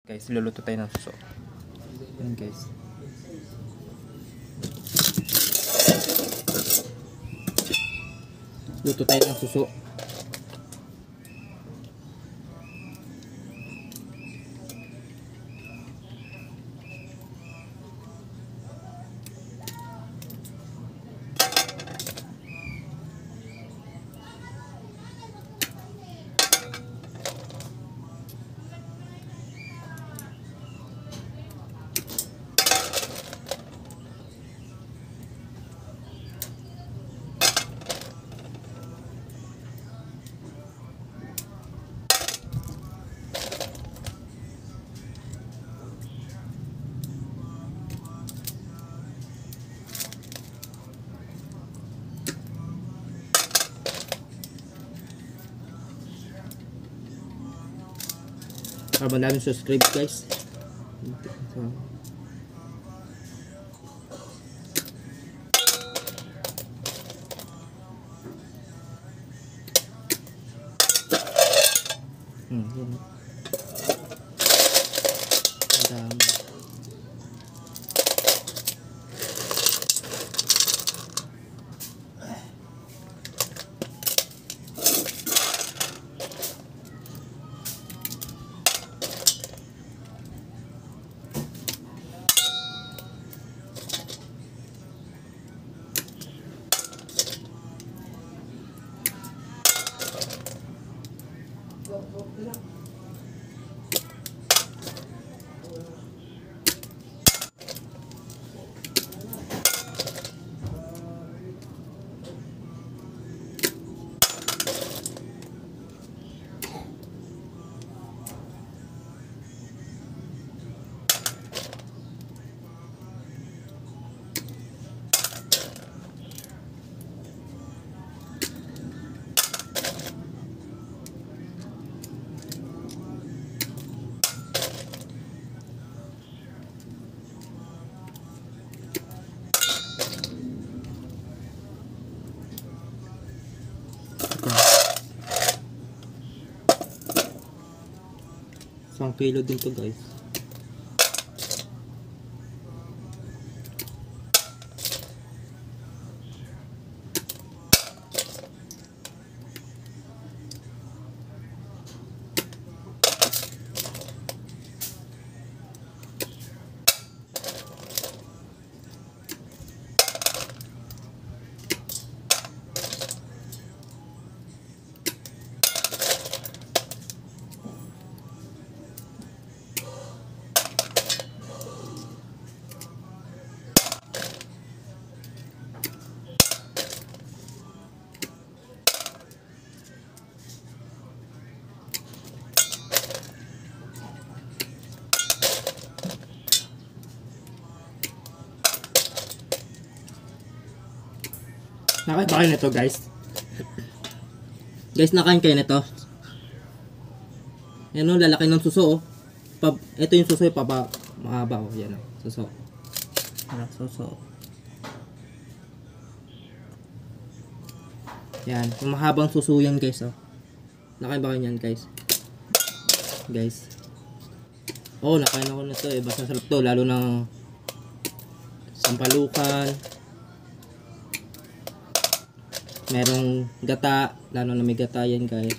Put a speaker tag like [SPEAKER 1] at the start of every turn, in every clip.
[SPEAKER 1] Guys, luluto tayo ng suso. Yan guys. Luto tayo ng suso. Para madaming subscribe guys. Yun. Madami. Isang kilo din to guys. Nakain ba kayo nito guys? Guys, nakain kayo nito? Yan o, lalaki ng suso oh. Ito yung suso yung mahaba oh. Yan o, suso. Ano, suso. Yan, yung mahabang suso yan guys oh. Nakain ba kayo yan guys? Guys. Oh, nakain ako nito eh. Basta sarap to, lalo ng sampalukan. Merong gata, lalo na may gata yan guys.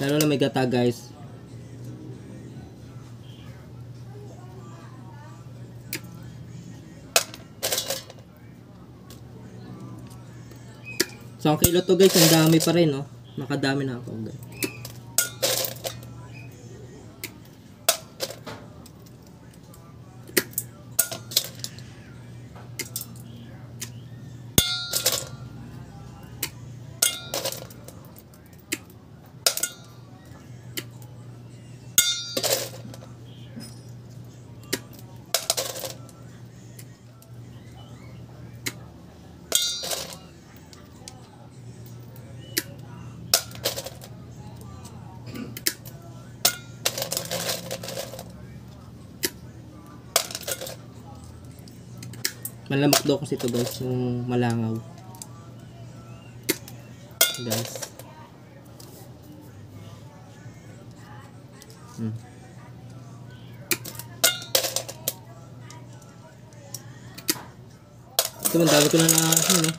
[SPEAKER 1] Lalo na may gata guys. So, ang kilo to guys, ang dami pa rin, no? Nakadami na ako, guys. Malamak daw kasi ito guys, yung malangaw. Guys. Ito, ang dami ko na yun,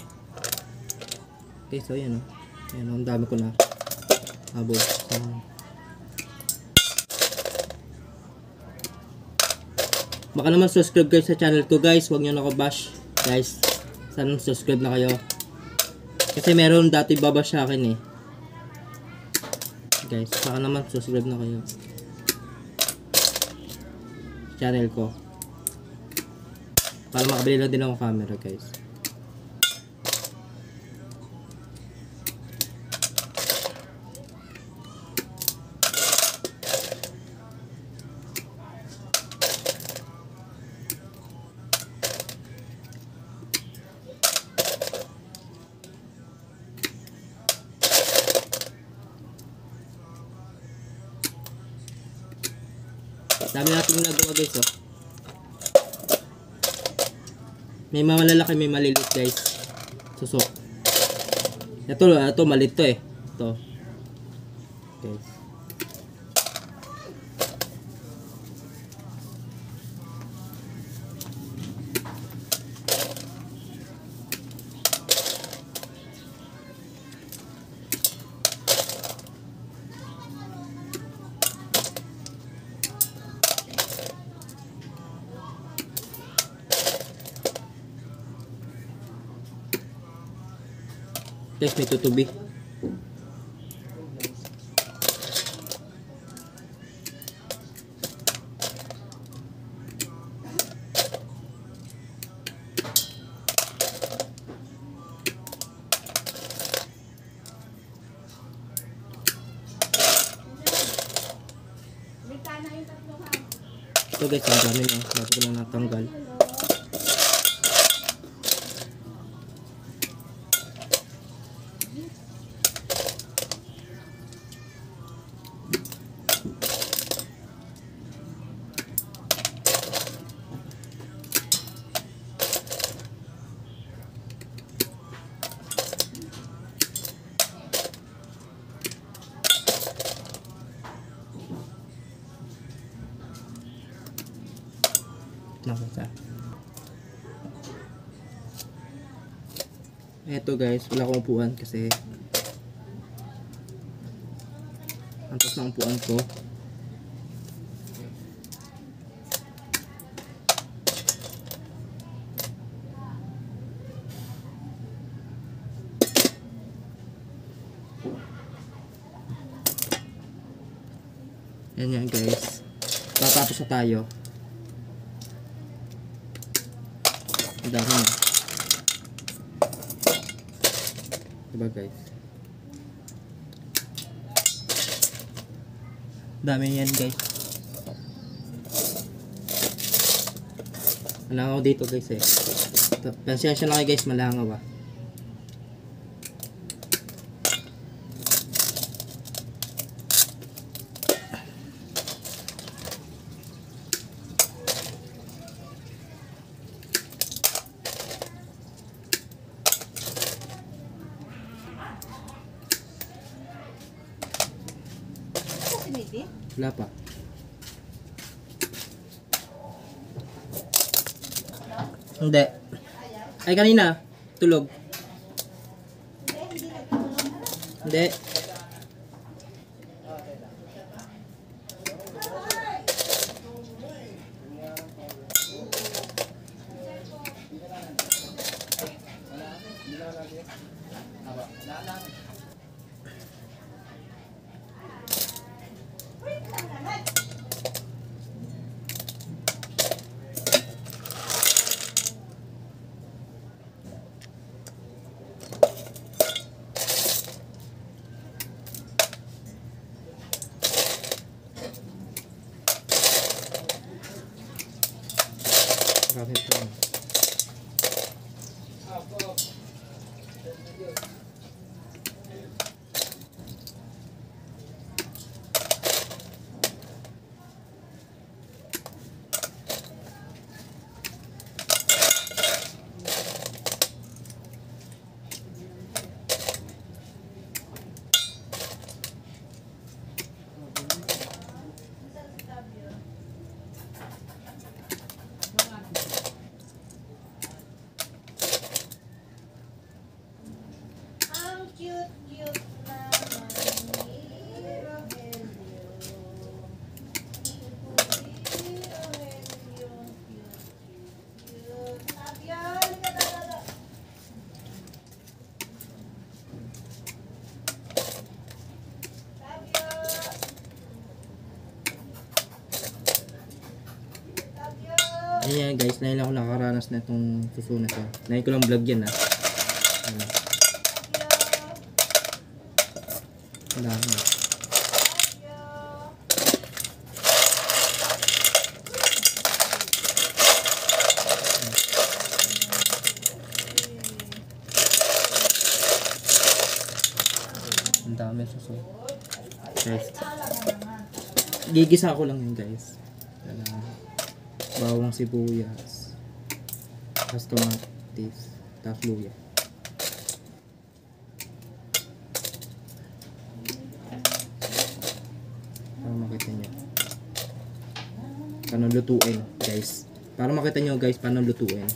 [SPEAKER 1] okay, so yan, ayan, ang dami ko na habol. Baka naman subscribe guys sa channel ko guys, huwag nyo na ako bash guys, sana subscribe na kayo kasi meron dati babash sa akin guys, baka naman subscribe na kayo sa channel ko para makabili lang din ako camera guys. Dami natin nagawa guys, may malalaki, may maliliit guys. Susok. Ito maliit to ito. Guys. Guys, may tutubi. Ito guys, ang dami na. Dapat ko lang natanggal. Nakita. Eto guys, wala akong upuan kasi antas na upuan ko. Yan guys. Tatapos na tayo. Ang dami na. Diba guys? Dami yan guys. Malangaw dito guys Pansensya na kayo guys, malangaw Wala pa. Hindi. Ay kanina, tulog. Hindi. Grabe ito. Ayan guys, ngayon ako nakaranas na itong suso na to. Ngayon ko lang vlog yan ha. Ano. Wala na. Ang dami suso. Guys. Gigisa ko lang yun guys. Bawang sibuyas, tapos kamatis, tapos luya. Para makita nyo paano lutuin guys. Para makita nyo guys paano lutuin.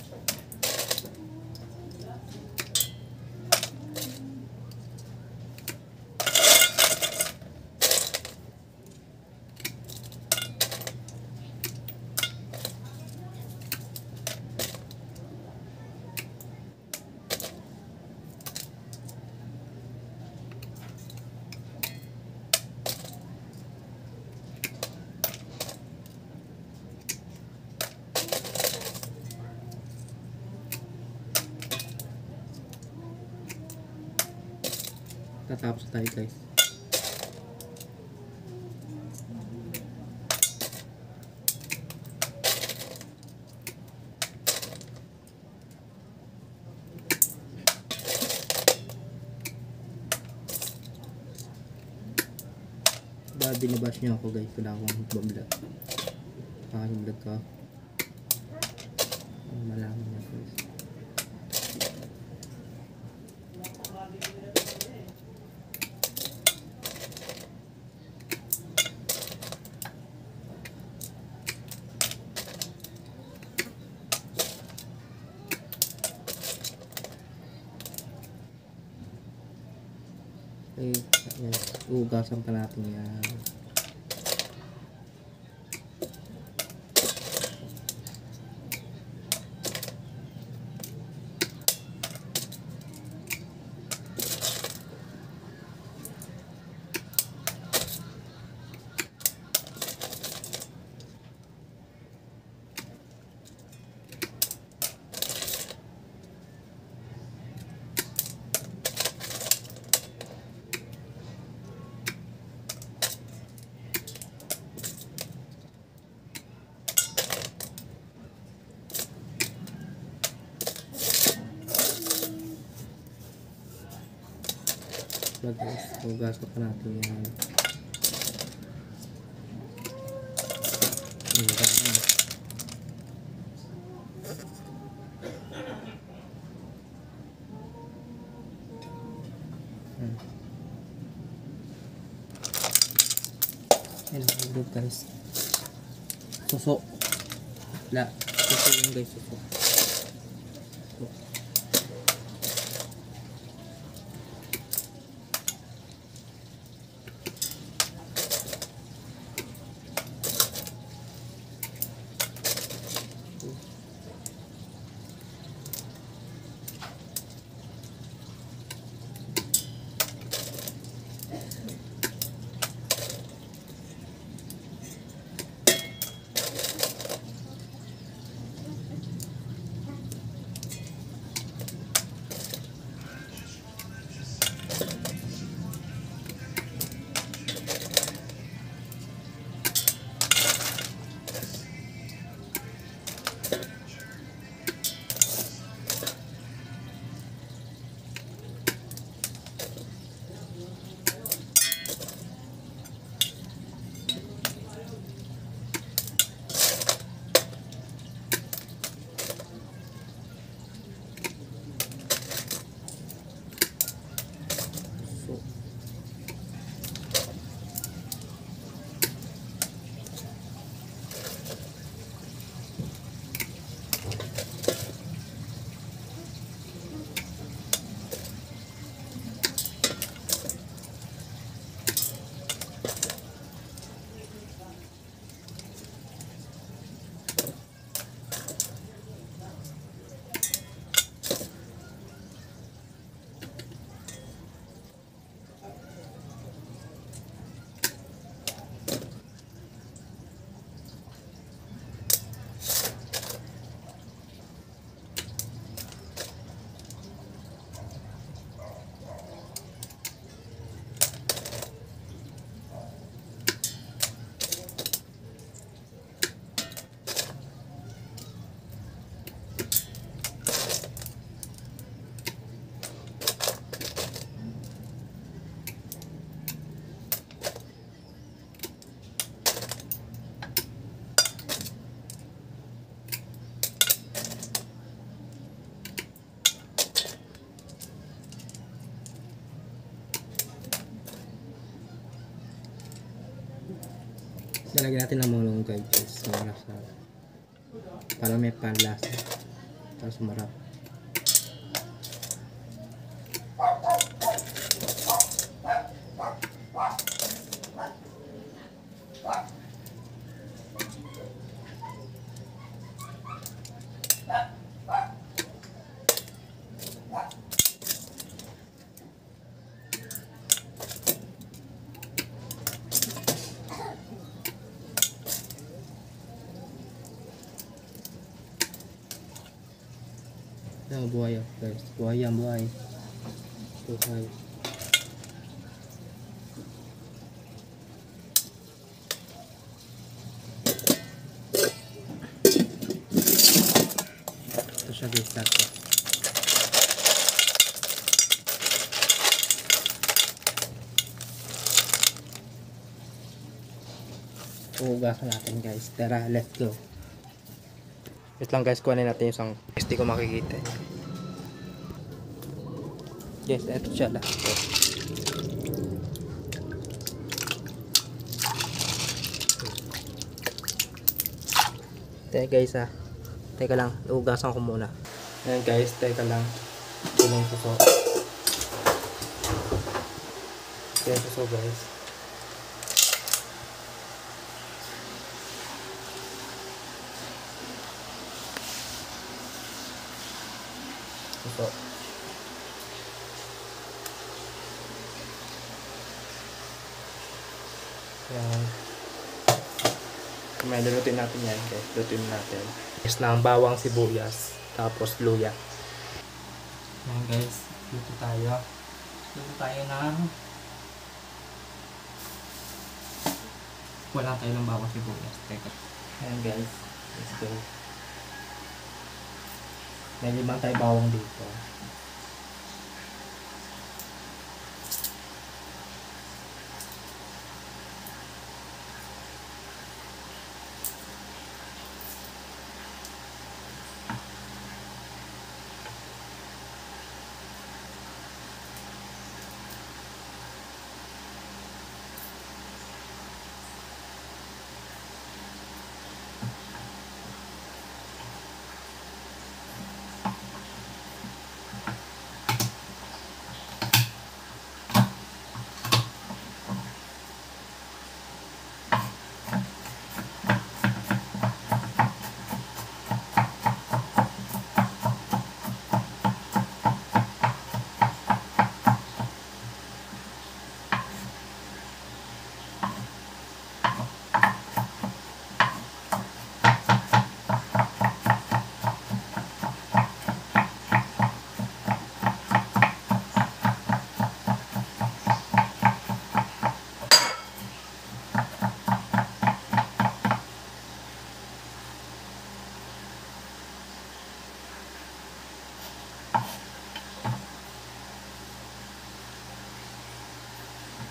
[SPEAKER 1] Tatapos tayo guys. Binabas nyo ako guys. Wala akong magbablog. Pakayong vlog ko. Malaman nyo guys. Okay, yes. Ugasan pa natin yan. Guys, ugasan pa natin yan. Hello guys. Suso. Suso yun guys, suso. Lalagyan natin ng malunggay guys. Para may panlasa. Para sumarap. Yan, buhay guys. Buhay yan, buhay. Buhay. Ito siya guys natin. Uugasan natin guys. Tara, let's go. Wait lang guys, kuhanin natin yung isang hindi ko makikita. Yes, eto siya lahat. Teka guys teka lang, uugasan ko muna. Ayan guys, teka lang. Ito na yung suso. Ito yung suso guys. Suso. Ayan. May lulutin natin yan guys. Lutuin natin. Is ng bawang sibuyas. Tapos luya. Ayan guys. Luto tayo. Luto tayo ng wala tayo ng bawang sibuyas. Teka. Ayan guys. Let's go. May 5 tayo bawang dito.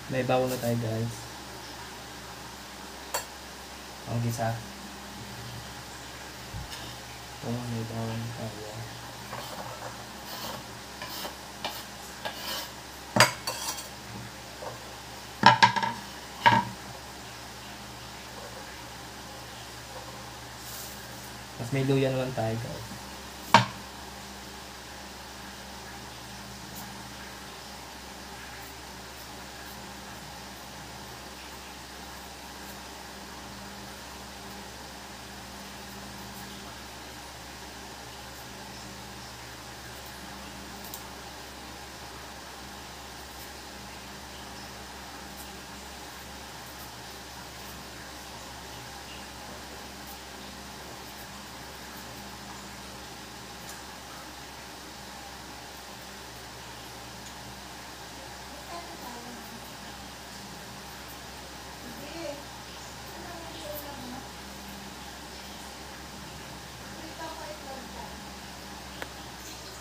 [SPEAKER 1] May bawang na tayo guys. Ang gisa. May bawang na tayo. Mas may luya naman tayo guys.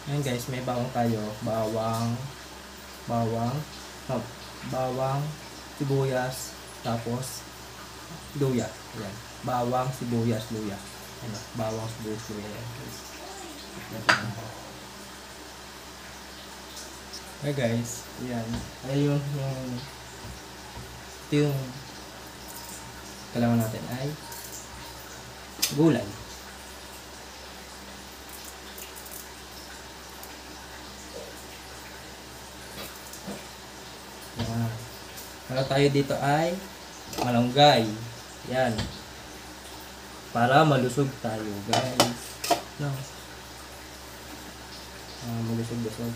[SPEAKER 1] Ayan guys, may bawang tayo. Bawang, sibuyas, tapos luya. Ayan. Bawang, sibuyas, luya. Ano, bawang, sibuyas, luya. Ayan guys. Ayan guys. Ayan. Ayun yung kailangan natin ay gulay. Yan. Ano tayo dito ay malunggay. Yan. Para malusog tayo, guys. No. Malusog-lusog.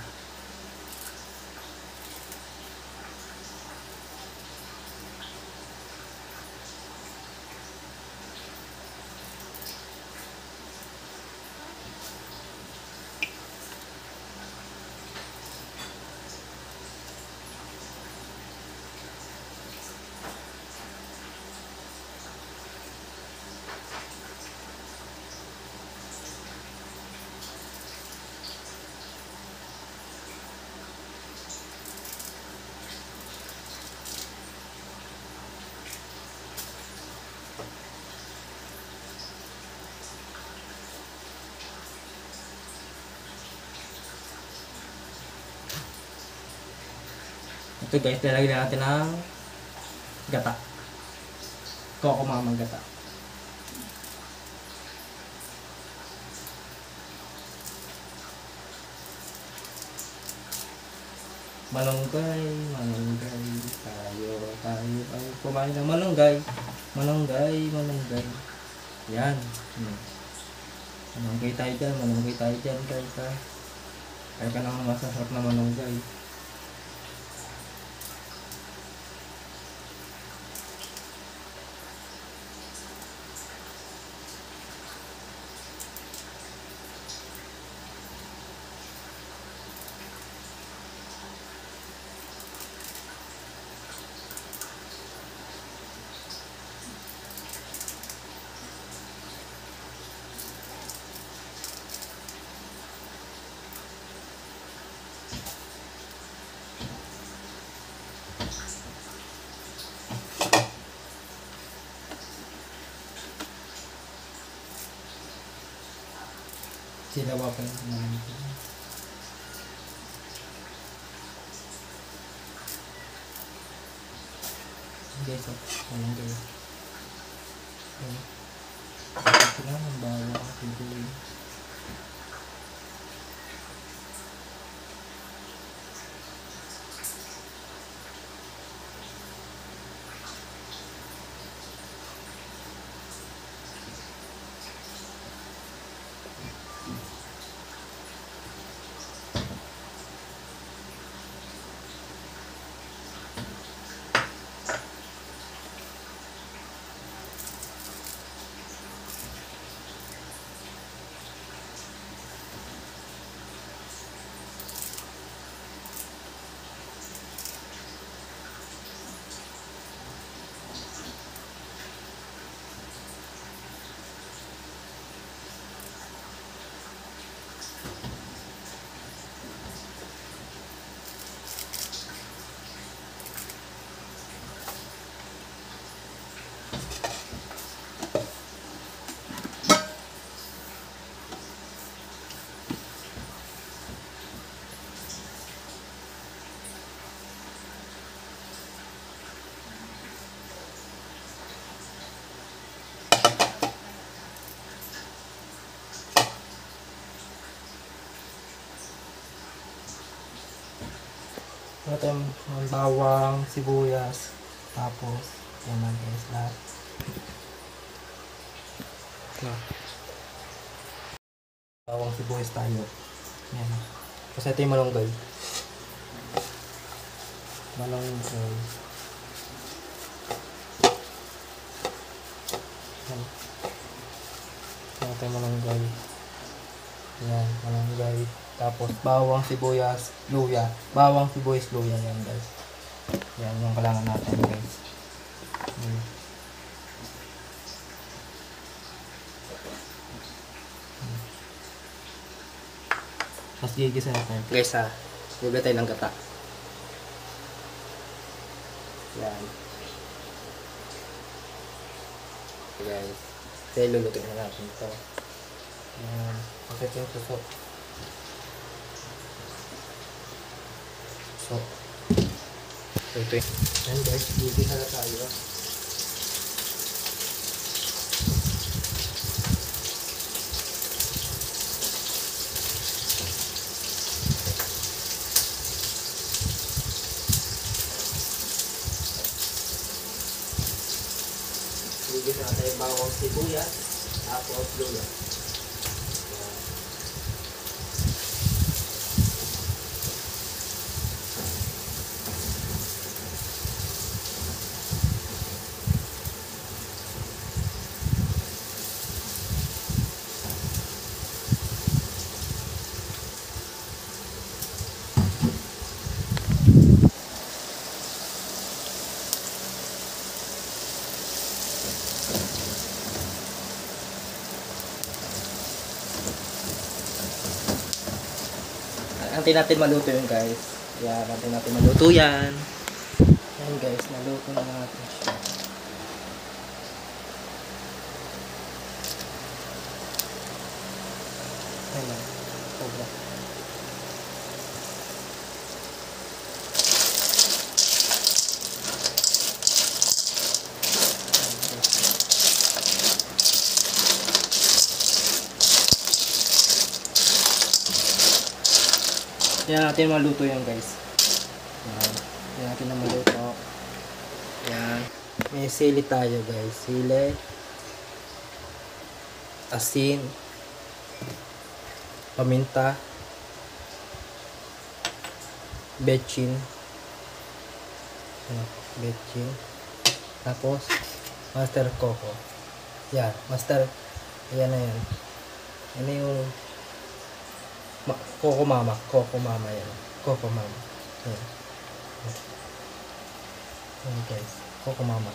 [SPEAKER 1] Ito guys, lalagyan natin ng gata. Koko mamang gata. Malunggay, malunggay, tayo ay kumain ng malunggay. Malunggay, malunggay. Yan. Malunggay tayo dyan, guys ha. Kaya ka ng masasarap na malunggay. Sila pa yung naman ito. Okay, so, walang kayo. Ito na, ang bawa ang pagawin. Ito yung bawang, sibuyas, tapos yan lang guys lahat. Bawang, sibuyas tayo. Yan. Kasi ito yung malunggay. Malunggay. Yan. Ito yung malunggay. Yan, malunggay. Tapos bawang, sibuyas, luya. Bawang, sibuyas, luya yan guys. Yan yung kailangan natin guys. Tapos gigisa natin guys ha. Bibili tayo ng gata. Yan. Guys. Kaya lulutuin na natin ito. Yan. Kasi yung suso. So, ito yun. Yan guys, gigisa na tayo. Gigisa natin yung bawang sibuyas. Tapos luya. Antayin natin maluto yun guys. Yan, antayin natin maluto yan. Yan guys, naluto na natin siya. Ayan, sobra. Yan natin maluto yan guys. Yan. Yan natin na maluto. Yan. May sili tayo guys. Sili. Asin. Paminta. Betchin. Betchin. Tapos Master Coco. Yan. Master. Yan na yan. Yan na yung Coco Mama. Coco Mama yan. Coco Mama. Yan. Yan guys. Coco Mama.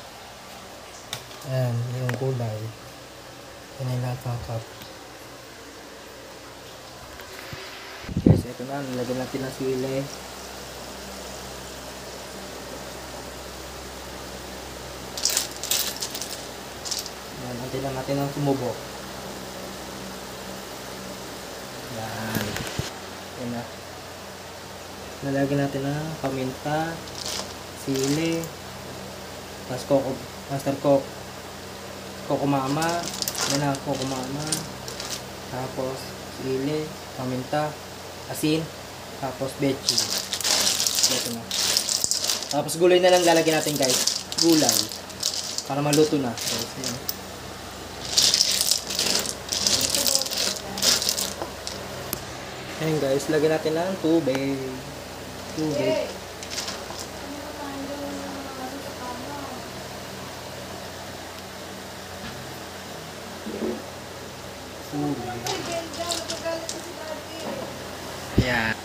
[SPEAKER 1] Yan. Yung gulay. Yan yung lahat ng cup. Guys, ito na. Nilagyan natin ng sili. Yan. Antin lang natin ng sumubo. Yan. Yan na. Nalagyan natin na paminta, sili, tapos Coco, Master Coco, Coco Mama. Yan na, Coco Mama. Tapos sili, paminta, asin, tapos betchin. Ito na. Tapos gulay na lang lalagyan natin guys. Gulay. Para maluto na. Guys, yan. Ayan guys, lagyan natin ng tubig. Tubig. Ayan.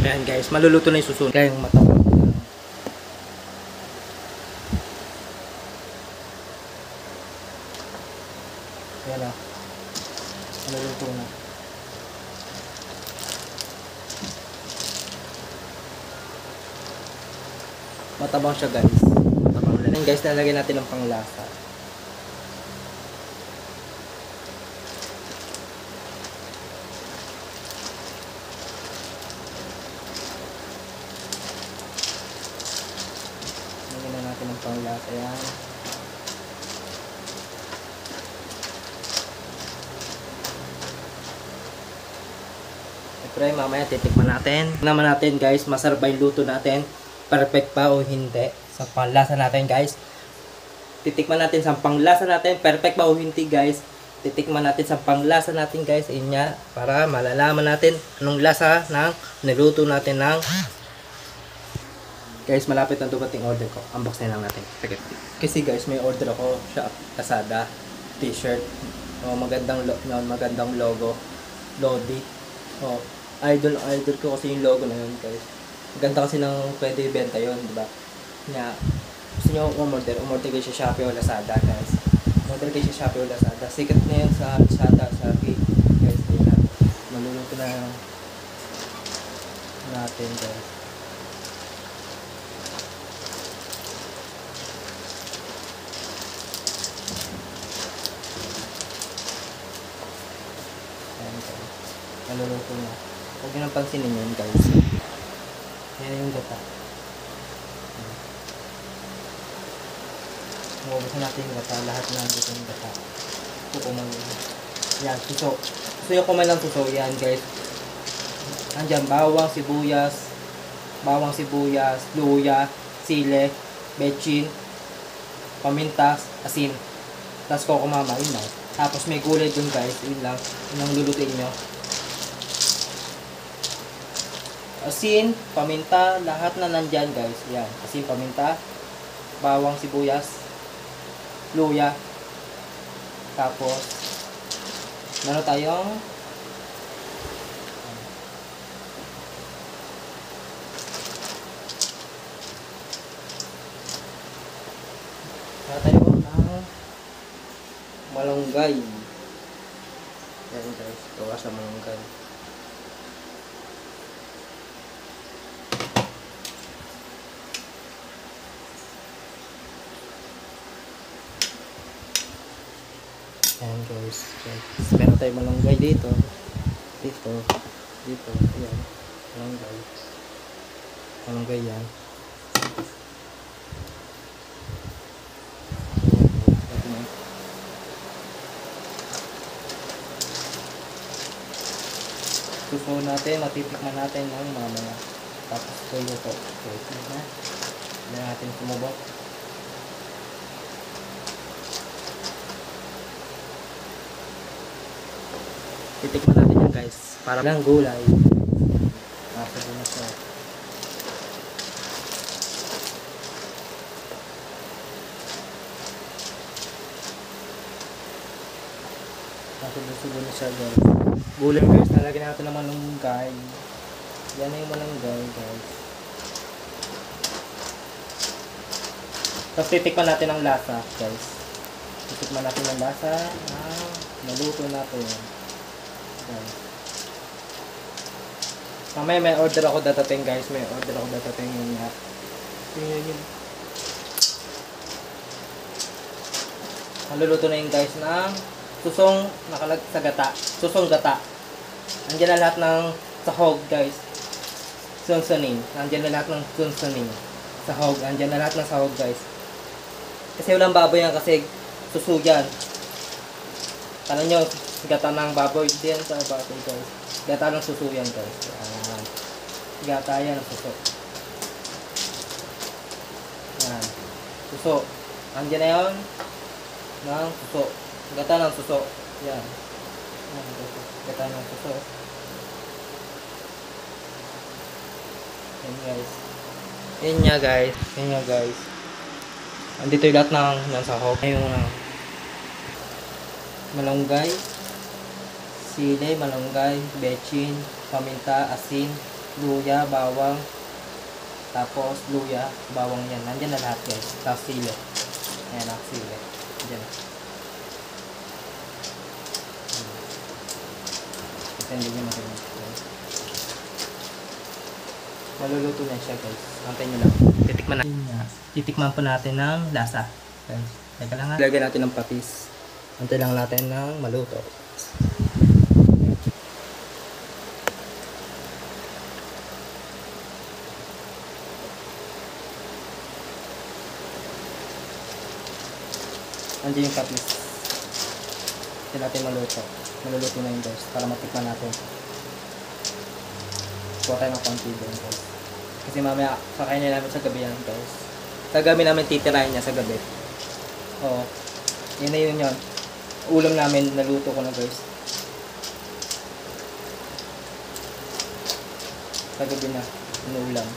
[SPEAKER 1] Ayan guys, maluluto na yung susunod. Kaya yung mata. Ayan na. Maluluto na. Matabang siya guys. Matabang. Ayan guys, nalagyan natin ng panglasa. Natin ng panglasa yan. Siyempre mamaya titikman natin. Naman natin guys, masarap ba yung luto natin? Perfect pa o hindi? Sa panglasa natin guys. Titikman natin sa panglasa natin. Perfect ba o hindi guys? Titikman natin sa panglasa natin guys. Ayun nga, para malalaman natin anong lasa ng niluto natin ng guys, malapit na dumating order ko. Unbox na lang natin. Kasi guys, may order ako sa Lazada t-shirt. Oh, magandang logo. Lodi. Oh, idol ko kasi yung logo na yun, guys. Maganda kasi ng pwede ibenta yun, di ba? Kaya, gusto nyo umorder kayo sa Shopee o Lazada, guys. Umorder kayo sa Shopee o Lazada. Sikat na yun sa Lazada, Shopee. Guys, yun na. Maluluto na natin, guys. Naluluto na. Huwag nyo nang pansinin yun guys. Yan yung gata. Mabubusan natin yung gata. Lahat na dito yung gata. Kukuman yun. Yan, suso. Gusto nyo kumain ng suso. Yan guys. Andyan, bawang, sibuyas, luya, sile, bechin, pamintas, asin. Tapos kukumama. Yun lang. Tapos may gulay dun guys. Yun lang. Yun ang lulutuin nyo. Asin, paminta, lahat na nandyan guys. Yan. Asin, paminta, bawang, sibuyas, luya. Tapos, meron tayong ng malunggay. Yan guys. Gawa sa malunggay. Ayan guys. Meron tayong malunggay dito. Dito. Ayan. Malunggay. Malunggay yan. Suso natin. Matitikman natin ng mamaya. Tapos tuyo po. Okay. Hindi natin sumubok. Titikman natin yan guys. Para lang gulay. Nasa din na siya. Nasa din na siya guys. Gulay guys. Nalagyan natin ng malunggay. Yan na yung malunggay guys. Tapos titikman natin ang lasa guys. Titikman natin ang lasa. Naluto natin. Yan. Mamaya may order ako datating guys. May order ako datating yun nga. Yun. Maluluto na yun guys ng susong nakalag sa gata. Susong gata. Nandiyan na lahat ng sahog guys. Sunsuning. Nandiyan na lahat ng sunsuning. Sahog. Nandiyan na lahat ng sahog guys. Kasi walang baboy yan kasi suso yan. Kala nyo, gata ng baboy. Hindi yan sa baboy guys. Gata ng suso yan guys. Gata yan ng suso. Yan. Suso. Nandiyan na yun. Ng suso. Gata ng suso. Yan. Gata ng suso. Yan guys. Yan nga guys. Yan nga guys. Andito yung lahat ng sahog. Yung malunggay, sili, malunggay, bechin, paminta, asin, luya, bawang, tapos luya, bawang yan. Nandyan na lahat guys. Tapos sili. Ayan ang sili. Nandyan na. Kasi hindi nyo makinig guys. Maluluto na siya guys. Antayin nyo lang. Titikman natin. Titikman po natin ng lasa. Guys. Teka lang ha. Lagyan natin ng patis. Antay lang natin ng maluto. Andiyan yung patis. Hindi natin maluto. Maluluto na yun guys. Para matikman natin. Kuha tayo ng konti doon guys. Kasi mamaya kakainin namin sa gabi yan guys. Sa gabi namin titirahin niya sa gabi. Oo. Yun na yun yun. Ulam namin naluto ko na guys. Sa gabi na. Inuulam.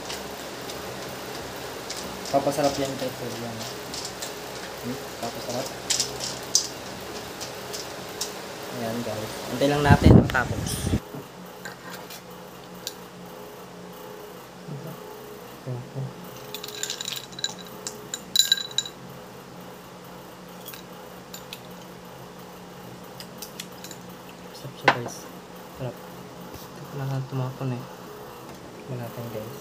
[SPEAKER 1] Papasarap yan guys. Yan. Papasarap. Ayan guys. Antay lang natin. Tapos. Sarap siya guys. Sarap. Ito ko lang tumakon eh. Tignan natin guys.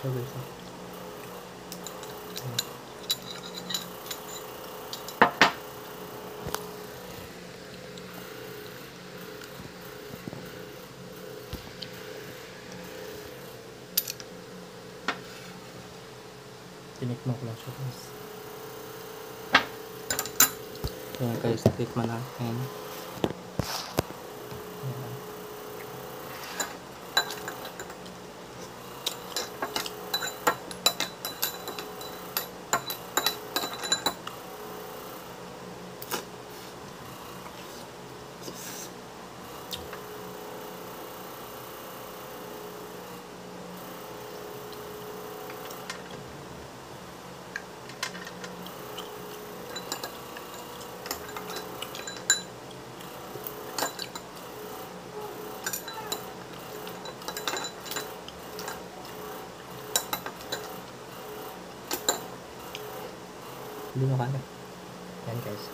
[SPEAKER 1] siya guys. Tinikman ko lang siya guys. Ayan guys, tikman natin. Ayan. Hindi nyo kaya. Yan guys.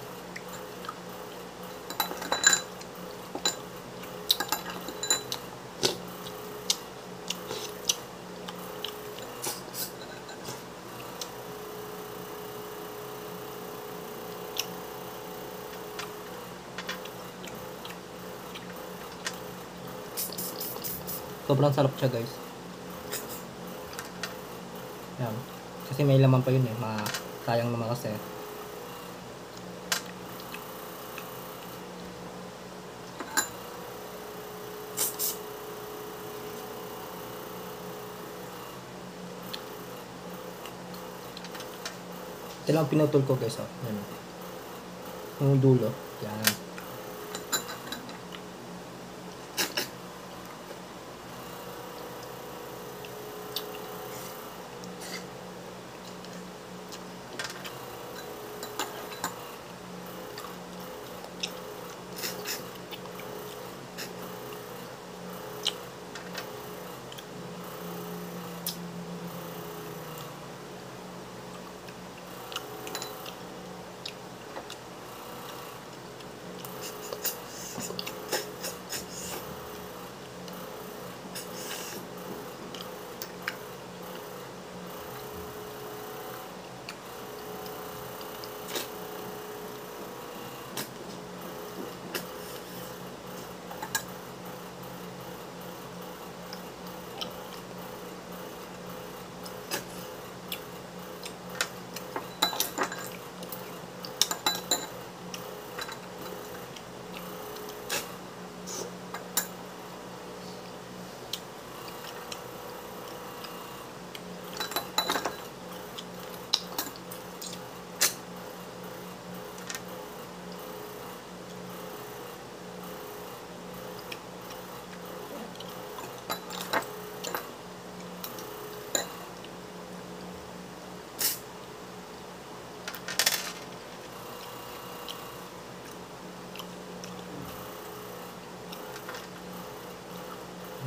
[SPEAKER 1] Sobrang sarap siya guys. Yan. Kasi may laman pa yun eh. Sayang naman kasi. Ito lang pinutol ko guys. Oh. Yan. Yung dulo. Yan.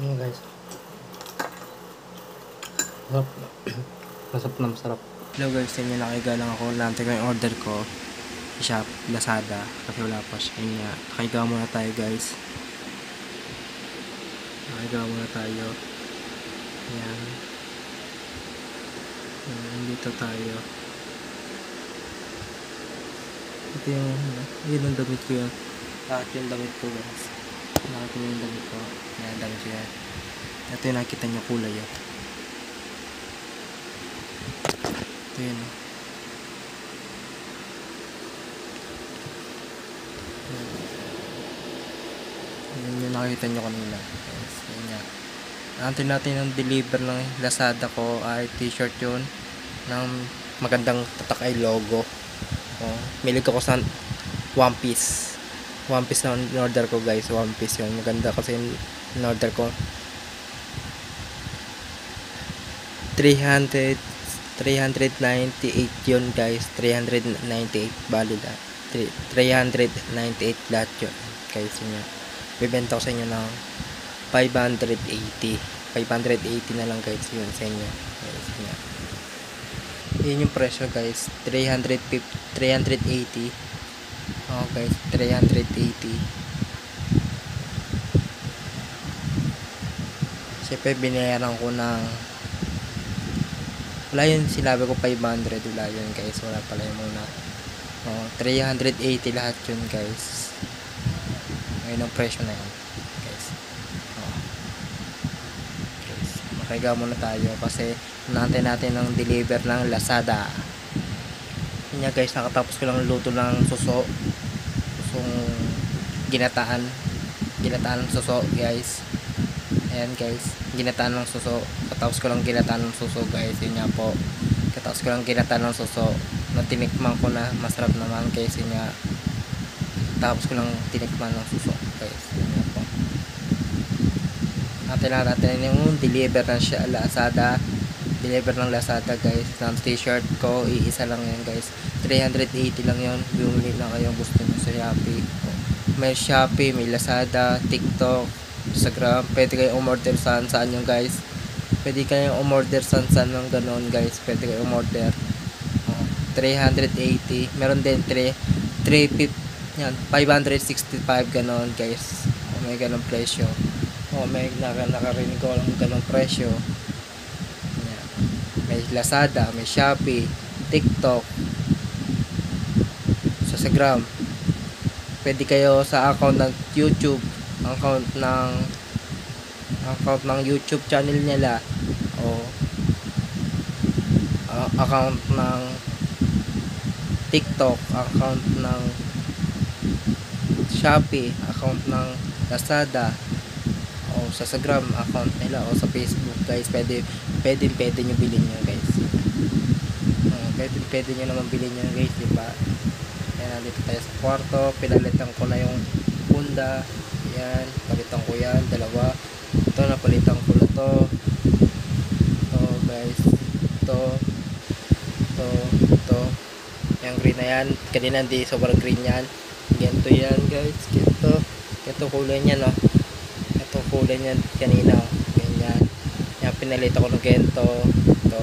[SPEAKER 1] Ayan guys. Masarap. Masarap na masarap. Hello guys, tingnan nakahiga lang ako. Nantay ko yung order ko. Shop, Lazada. Kasi wala pa siya. Ayun nga. Nakahiga muna tayo guys. Nakahiga muna tayo. Ayan. Dito tayo. Ito yun ang damit ko yun. Lahat yung damit ko guys. Lahat yung damit ko. Ayan, damit siya. Ito yung nakita nyo kulay yun. Ito yun. Ayan yung nakita nyo kanina. Yes, yun nga. Antay natin ang deliver ng Lazada ko ay t-shirt yun. Ng magandang tatak ay logo. Milig ako sa One Piece. One Piece na in-order ko guys. One Piece yun. Maganda kasi in-order ko. 398 yun guys. 398 bali lahat. 398 lahat yun guys. Yun yun. Bibenta ko sa inyo ng 580 na lang guys yun sa inyo guys, yun yung presyo guys. 380 guys, 380. Siyempre binayaran ko ng Wala yun, sinabi ko 500. Wala yun guys. Wala pala yung muna. 380 lahat yun guys. Ngayon ang presyo na yun guys. Guys, makiga muna tayo kasi natin ng deliver ng Lazada. Yun nga guys, nakatapos ko lang luto ng susong ginataan ng suso guys. Ayan guys, ginataan ng suso. Katapos ko lang ginataan ng suso guys. Yun nga po, katapos ko lang ginataan ng suso na tinikman ko na masarap naman guys. Yun nga, tapos ko lang tinikman ng suso guys. Yun nga po, natin yung deliver ng Lazada. Deliver ng Lazada guys ng t-shirt ko. Iisa lang yan guys, 380 lang yun. Bumili lang kayong gusto nyo sa Shopee. May Shopee, may Lazada, TikTok, Instagram. Pwede kayong umorder saan yung guys. Pwede kayong umorder saan ng ganon guys. Pwede kayong umorder. 380. Meron din 350. Yan, 565 ganon guys. May ganon presyo. May nakarinig ko lang ganon presyo. Yan. May Lazada, may Shopee, TikTok, sa Instagram. Pwede kayo sa account ng YouTube, account ng YouTube channel nila, o account ng TikTok, account ng Shopee, account ng Lazada, o sa Instagram account nila, o sa Facebook guys. Pwede nyo bilhin nyo guys. Pwede nyo naman bilhin nyo guys, diba? Ayan, nandito tayo sa kwarto. Pinalitan ko na yung punda. Ayan, palitan ko yan, dalawa. Ito, napalitan ko na to. Ito guys, ito. Yung green na yan, kanina hindi sobrang green yan. Ganito yan guys, ganito kulay niya, no. Ito kulay niyan kanina, ganyan. Yan, pinalitan ko ng ganito. Ito,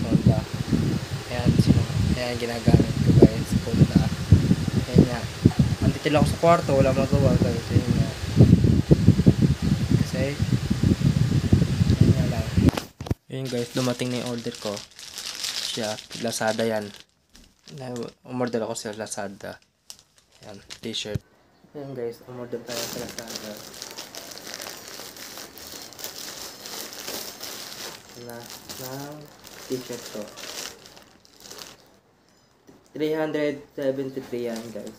[SPEAKER 1] Honda. Ayan, ginagamit ko guys, Honda. Ayan nga, andito lang ako sa kwarto, wala magawa guys. Ayan nga, kasi ayan nga lang. Ayan guys, dumating na yung order ko. Siya, Lazada yan. Umorder ako sa Lazada. Ayan, t-shirt. Ayan guys, umorder tayo sa Lazada ng t-shirt to. 373 yan guys.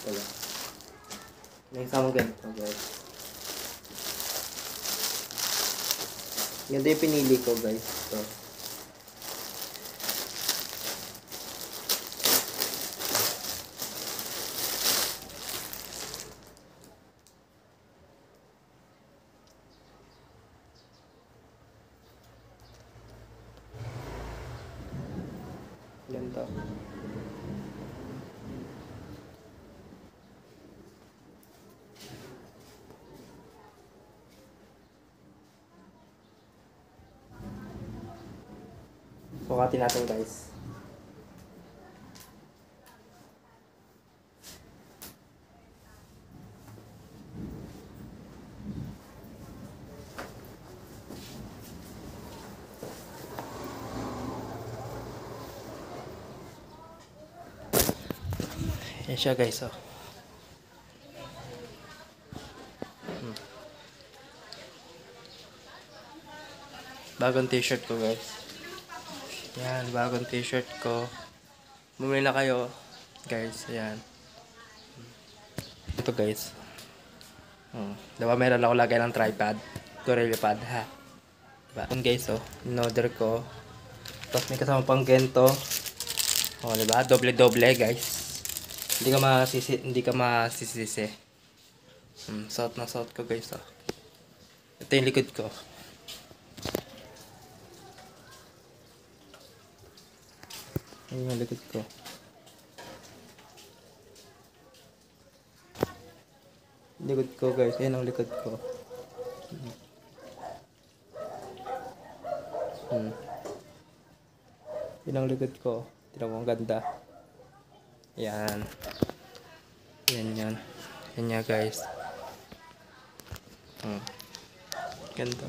[SPEAKER 1] Wala. May isang ganito guys. Ganito yung pinili ko guys. Ito. Ganito. Sukatin natin guys. Yan siya guys, oh. Bagong t-shirt ko guys. Yan, bagong t-shirt ko. Bumili na kayo guys. Ayan. Ito guys. Diba meron ako lagay ng tripod, Gorilla Pad, ha. Diba? Yan guys, oh, in-order ko. Tapos may kasama pang gento. Oh, diba? Doble guys. Hindi ka masisisi. Suot na suot ko guys, oh. Ito yung likod ko. Ayan yung likod ko. Likod ko guys, ayan ang likod ko. Yan ang likod ko. Tignan mo, ang ganda. Yan. Yan. Yan nga guys. Ganda.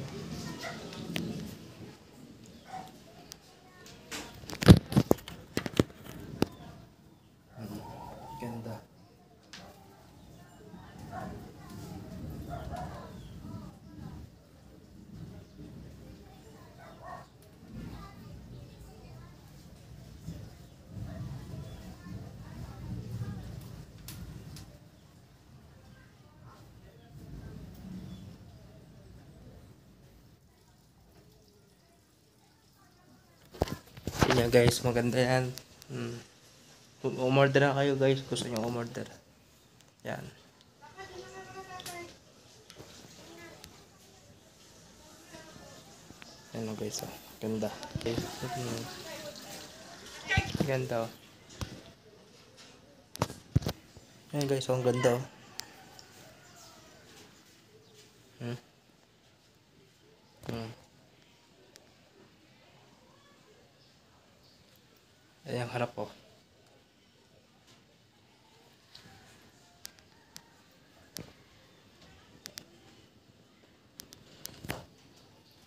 [SPEAKER 1] niya guys, maganda yan. Umorder na kayo guys, gusto nyo umorder. Yan. Ano guys, oh. Ganda. Ganda, oh. Ayan guys, oh, ang ganda, oh. Ayan ang harap, oh.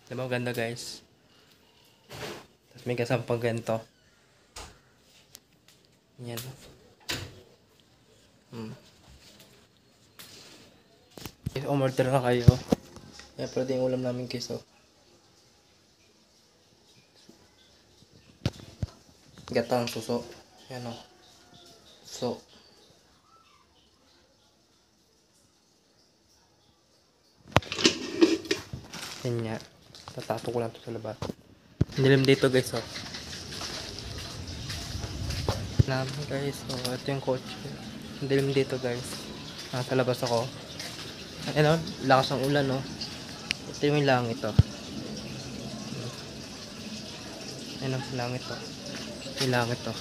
[SPEAKER 1] Diba ganda guys? Tapos may kasampang ganito. Yan. Umorder na kayo. Yan pwede yung ulam namin guys, oh. Gatang suso. Yan, oh. So. Yan nga. Tatato ko lang to sa labas. Nilim dito guys, oh. Naman guys, oh. Ito yung kotse. Nilim dito guys. Nasa labas ako. Ano, lakas ng ulan, oh. Ito yung langit, oh. Ano, langit, oh. Yung langit, oh.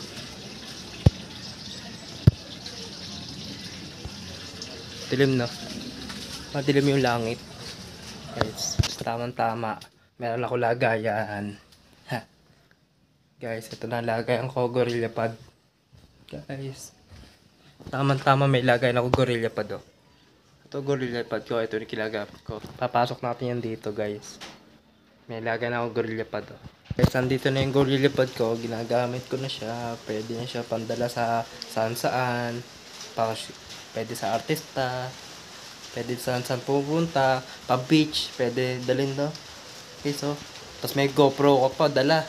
[SPEAKER 1] Dilim, no? Madilim yung langit. Guys, tamang tama. Meron ako lagayan. Ha. Guys, ito na lagayan ko, Gorilla Pod. Guys, tamang tama may lagayan ako Gorilla Pod, oh. Ito Gorilla Pod ko, ito yung kilagamit ko. Papasok natin yan dito guys. May lagayan ako Gorilla Pod, oh. Guys, nandito na yung Gorilla Pod ko. Ginagamit ko na siya. Pwede na siya pandala sa saan-saan. Pwede sa artista. Pwede saan-saan pupunta. Pa-beach. Pwede dalhin, no? Okay, so. Tapos may GoPro ka pa dala.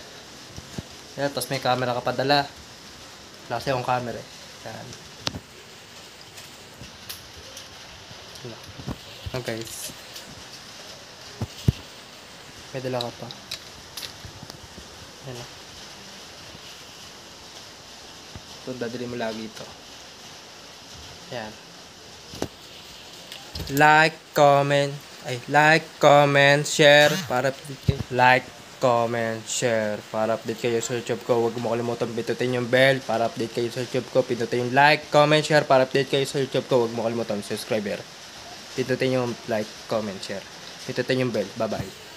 [SPEAKER 1] Yeah, tapos may camera ka pa dala. Wala kasi akong camera, eh. Yan. Oh, guys. May dala ka pa. Yan, oh. So, dadali mo lagi ito. Yan. Like, comment, para update kayo sa YouTube ko. Huwag mo kalimutan pindutin yung bell para update kayo sa YouTube ko. Pindutin yung like, comment, share para update kayo sa YouTube ko. Huwag mo kalimutan subscriber. Pindutin yung like, comment, share. Pindutin yung bell. Bye-bye.